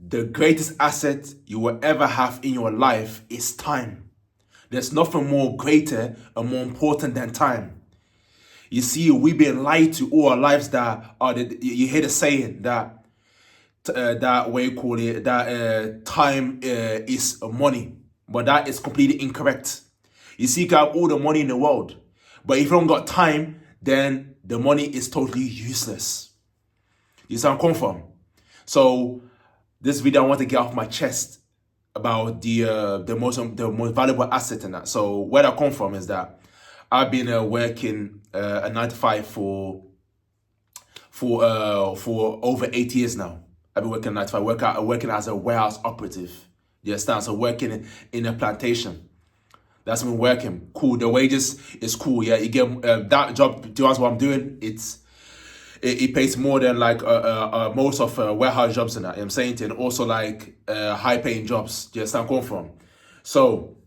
The greatest asset you will ever have in your life is time. There's nothing more greater and more important than time. You see, we've been lied to all our lives that you hear the saying that that way call it that time is money, but that is completely incorrect. You see, you can have all the money in the world, but if you don't got time, then the money is totally useless. You sound confirm. So this video I want to get off my chest about the most valuable asset in that. So where I come from is that I've been working a 9 to 5 for over 8 years now. I've been working 9 to 5, working as a warehouse operative. You understand? So working in a plantation. That's been working. Cool. The wages is cool. Yeah, you get that job. To be honest, what I'm doing, it pays more than like most of warehouse jobs and that. You know what I'm saying, and also like high paying jobs. Do you understand where I'm coming from? So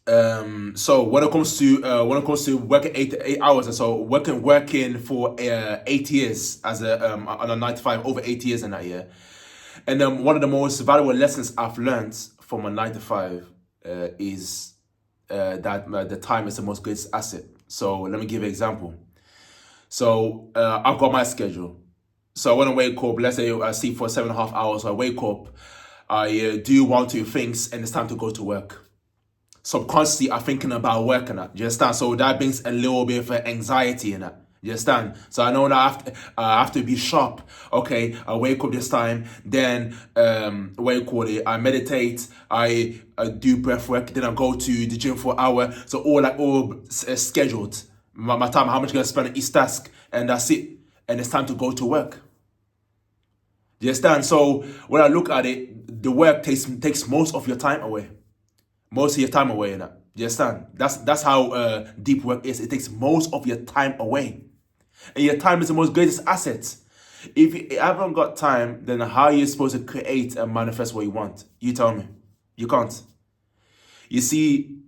when it comes to working 8 hours, and so working for 8 years as on a 9 to 5, over 8 years in that year, and then one of the most valuable lessons I've learned from a 9 to 5 is that the time is the most greatest asset. So let me give an example. So I've got my schedule. So when I wake up, let's say I sleep for 7.5 hours. So I wake up, I do 1, 2 things, and it's time to go to work. Subconsciously, I'm thinking about work and that. Do you understand? So that brings a little bit of anxiety in that. You understand? So I know that I have to be sharp. Okay, I wake up this time, then I meditate, I do breath work, then I go to the gym for an hour. So all scheduled. My time, how much I'm gonna spend on each task, and that's it. And it's time to go to work. Do you understand? So when I look at it, the work takes most of your time away. Most of your time away in that. Do you understand? That's how deep work is. It takes most of your time away. And your time is the most greatest asset. If you haven't got time, then how are you supposed to create and manifest what you want? You tell me. You can't. You see,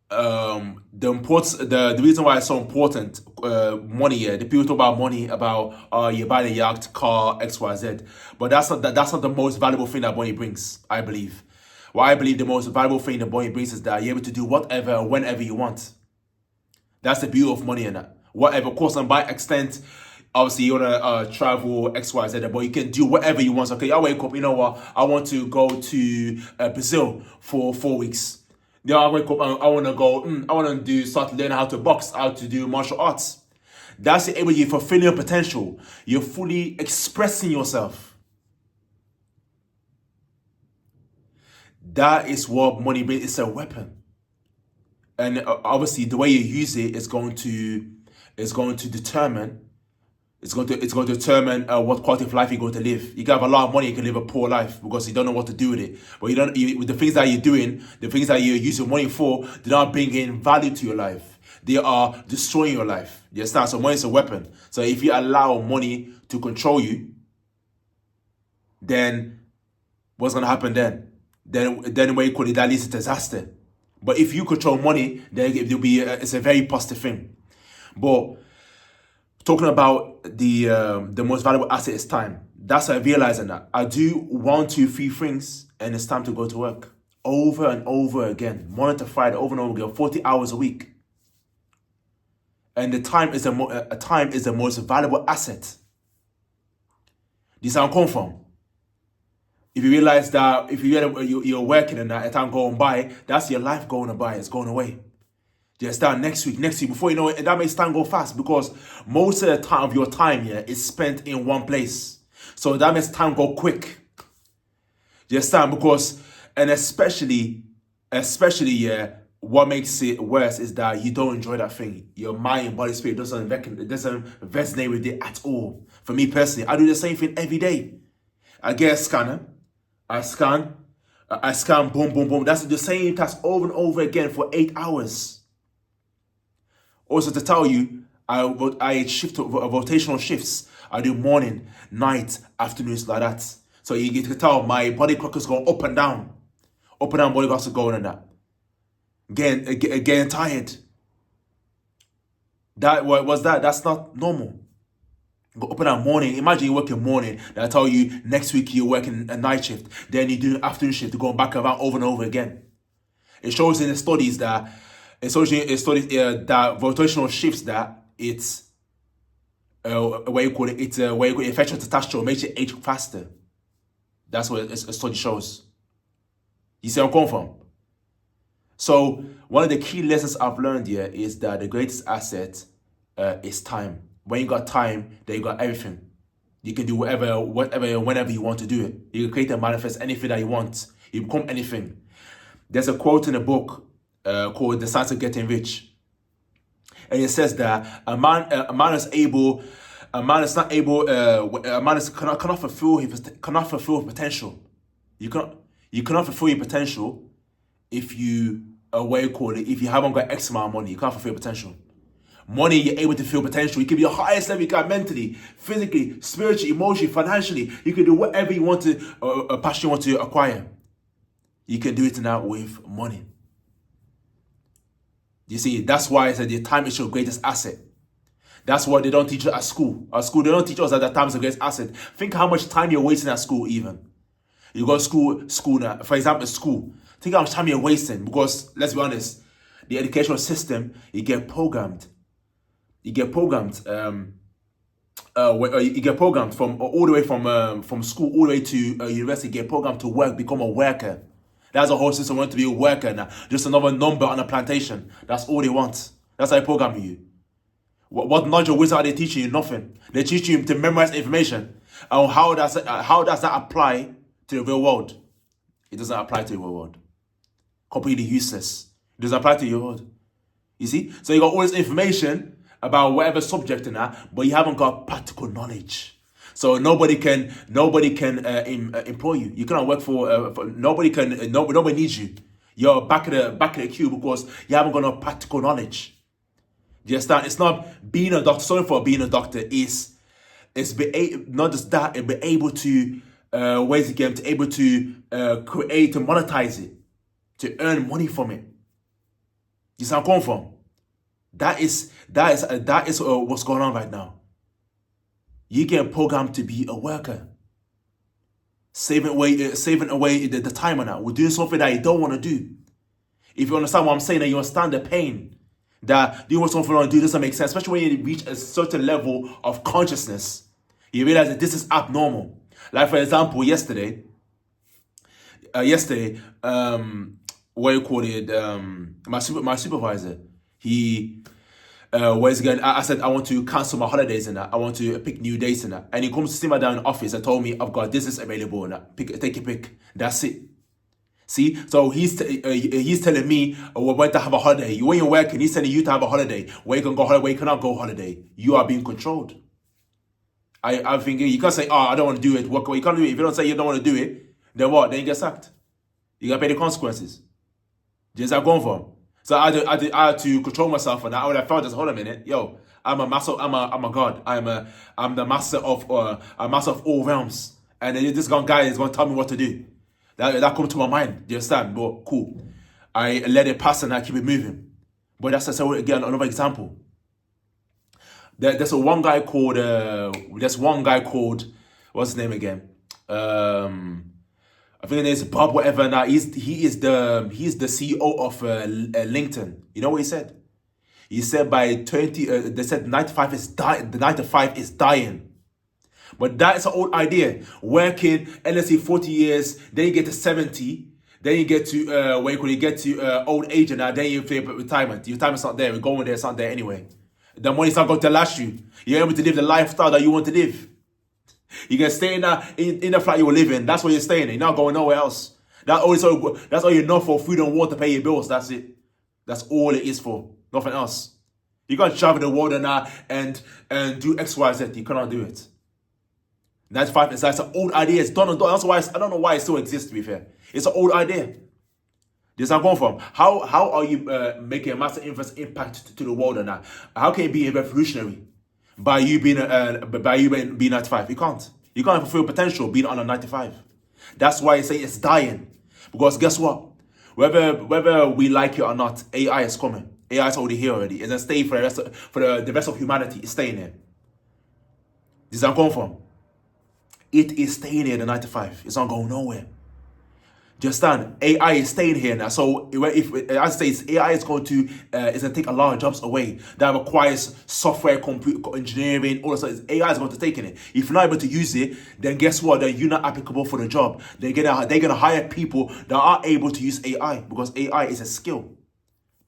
the reason why it's so important, money. Yeah, the people talk about money, about you buy a yacht, car, XYZ, but that's not the most valuable thing that money brings. I believe. What I believe the most valuable thing the money brings is that you're able to do whatever, whenever you want. That's the beauty of money and that. Whatever, of course, and by extent, obviously you wanna travel XYZ, but you can do whatever you want. So, okay, I wake up, you know what? I want to go to Brazil for 4 weeks. Then I wake up and I wanna go. I wanna start learning how to box, how to do martial arts. That's able you fulfilling your potential. You're fully expressing yourself. That is what money brings. It's a weapon, and obviously the way you use it is going to determine. It's going to determine what quality of life you're going to live. You can have a lot of money, you can live a poor life because you don't know what to do with it. But with the things that you're doing, the things that you're using money for, they're not bringing value to your life. They are destroying your life. You understand? So money is a weapon. So if you allow money to control you, then what's going to happen then? Then what you call it, that leads to disaster. But if you control money, then it's a very positive thing. But talking about the most valuable asset is time. That's what I realizing that. I do 1, 2, 3 things, and it's time to go to work. Over and over again. Monday to Friday, over and over again, 40 hours a week. And the time is the most valuable asset. This is where I'm coming from. If you realize that if you're working and that time going by, that's your life going by. It's going away. Just start next week, before you know it, and that makes time go fast because most of the time of your time here is spent in one place. So that makes time go quick. Just start because, and especially, what makes it worse is that you don't enjoy that thing. Your mind, body, spirit doesn't resonate with it at all. For me personally, I do the same thing every day. I get a scanner. I scan, boom, boom, boom. That's the same task over and over again for 8 hours. Also to tell you, I shift rotational shifts. I do morning, night, afternoons like that. So you get to tell my body clock is going up and down. Up and down body clocks are going on that. Getting tired. That's not normal. Go up in the morning. Imagine you working morning. They tell you next week you're working a night shift. Then you do an afternoon shift. Going back around over and over again. It shows in the studies that that rotational shifts that it's what you call it. It's where you call it effectual testosterone makes you age faster. That's what a study shows. You see where I'm coming from? So one of the key lessons I've learned here is that the greatest asset is time. When you got time, then you got everything. You can do whatever, whenever you want to do it. You can create and manifest anything that you want. You become anything. There's a quote in a book called The Science of Getting Rich. And it says that a man cannot fulfill his potential. You cannot fulfill your potential if you if you haven't got X amount of money. You can't fulfill your potential. Money, you're able to feel potential. You can be the highest level you can mentally, physically, spiritually, emotionally, financially. You can do whatever you want to, a passion you want to acquire. You can do it now with money. You see, that's why I said the time is your greatest asset. That's what they don't teach us at school. At school, they don't teach us that the time is the greatest asset. Think how much time you're wasting at school even. You go to school now, for example, school. Think how much time you're wasting because, let's be honest, the educational system, you get programmed. You get programmed from all the way from school all the way to university. You get programmed to work, become a worker. That's the whole system. Want to be a worker now, just another number on a plantation. That's all they want. That's how they program you. What knowledge or wisdom are they teaching you? Nothing. They teach you to memorize information. And how does that apply to the real world? It doesn't apply to the real world. Completely useless. It doesn't apply to your world. You see? So you got all this information about whatever subject in that, but you haven't got practical knowledge. So nobody can employ you. You cannot work for nobody needs you. You're back in the queue because you haven't got no practical knowledge. Do you understand? It's not being a doctor. Sorry for being a doctor. It's not just that. It be able to create and monetize it, to earn money from it. You see where I'm coming from? That is what's going on right now. You get programmed to be a worker, saving away the time on that. We're doing something that you don't want to do. If you understand what I'm saying, and you understand the pain that doing something you want to do doesn't make sense, especially when you reach a certain level of consciousness, you realize that this is abnormal. Like for example, yesterday, what you call it? My supervisor, he. I said I want to cancel my holidays and that. I want to pick new dates and that. And he comes to sit me down in the office and told me I've got this is available and that. Take your pick. That's it. See, so he's telling me when to have a holiday. When you're working, he's telling you to have a holiday. Where you can go holiday, where you cannot go holiday. You are being controlled. I'm thinking you can't say, I don't want to do it. You can't do it. If you don't say you don't want to do it, then what? Then you get sacked. You gotta pay the consequences. Just I'm going for. So I had to control myself, and I felt just hold a minute, yo, I'm a master, I'm a god, I'm the master of all realms, and then this guy is going to tell me what to do. That comes to my mind. Do you understand? But cool, I let it pass and I keep it moving. But that's again another example. There's one guy called what's his name again? I think his name is Bob, whatever. Now he's the CEO of LinkedIn. You know what he said? He said by 20, they said 95 is dying. The 95 is dying. But that is an old idea. Working, let's say 40 years, then you get to 70, then you get to old age, and then you pay retirement. Your retirement's not there. We're going there. It's not there anyway. The money's not going to last you. You're able to live the lifestyle that you want to live. You can stay in the flat you were living. That's where you're staying. You're not going nowhere else. That's all you know for food and water, pay your bills. That's it. That's all it is for. Nothing else. You can't travel the world and do X, Y, Z. You cannot do it. 95 is an old idea. It's done and done. That's why I don't know why it still exists, to be fair. It's an old idea. This is where I'm going from. How are you making a massive impact to the world and that? How can it be revolutionary? By you being 95, you can't. You can't fulfill potential being on a 95. That's why I say it's dying. Because guess what? Whether we like it or not, AI is coming. AI is already here already. It's gonna stay for the rest of humanity. It's staying there. This is not going from. It is staying here, the 9 to 5. It's not going nowhere. Do you understand? AI is staying here now. So if as I say, AI is going to take a lot of jobs away. That requires software, computer engineering, all of that. AI is going to take it. If you're not able to use it, then guess what? Then you're not applicable for the job. They're gonna hire people that are able to use AI, because AI is a skill.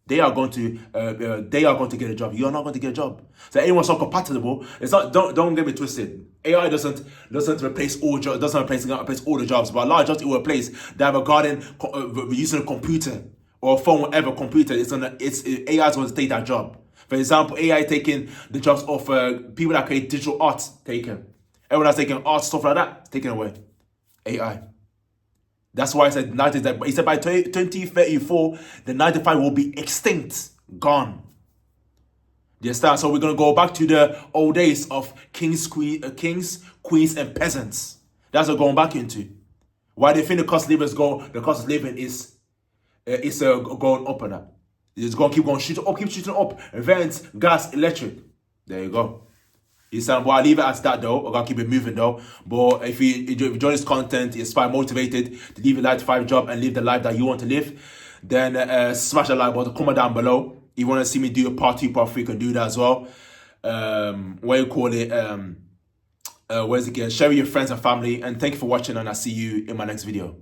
They are going to get a job. You're not going to get a job. So anyone's so compatible. It's not. Don't get me twisted. AI doesn't replace all jobs. Doesn't replace all the jobs. But a lot of jobs it will replace. They have a garden using a computer or a phone, whatever computer. AI is going to take that job. For example, AI taking the jobs of people that create digital art. Taken. Everyone that's taking art stuff like that taken away. AI. That's why I said he said by 2034, the 9 to 5 will be extinct, gone. Do you understand? So we're gonna go back to the old days of kings, queens, and peasants. That's what we're going back into. Why do you think the cost of living is going up and up? It's gonna keep shooting up. Rents, gas, electric. There you go. But I'll leave it at that though. I'm gonna keep it moving though. But if you enjoy this content, inspired, motivated to leave a 9 to 5 job and live the life that you want to live, then smash that like button, comment down below. If you want to see me do a part 2, part 3, you can do that as well. Share with your friends and family. And thank you for watching, and I'll see you in my next video.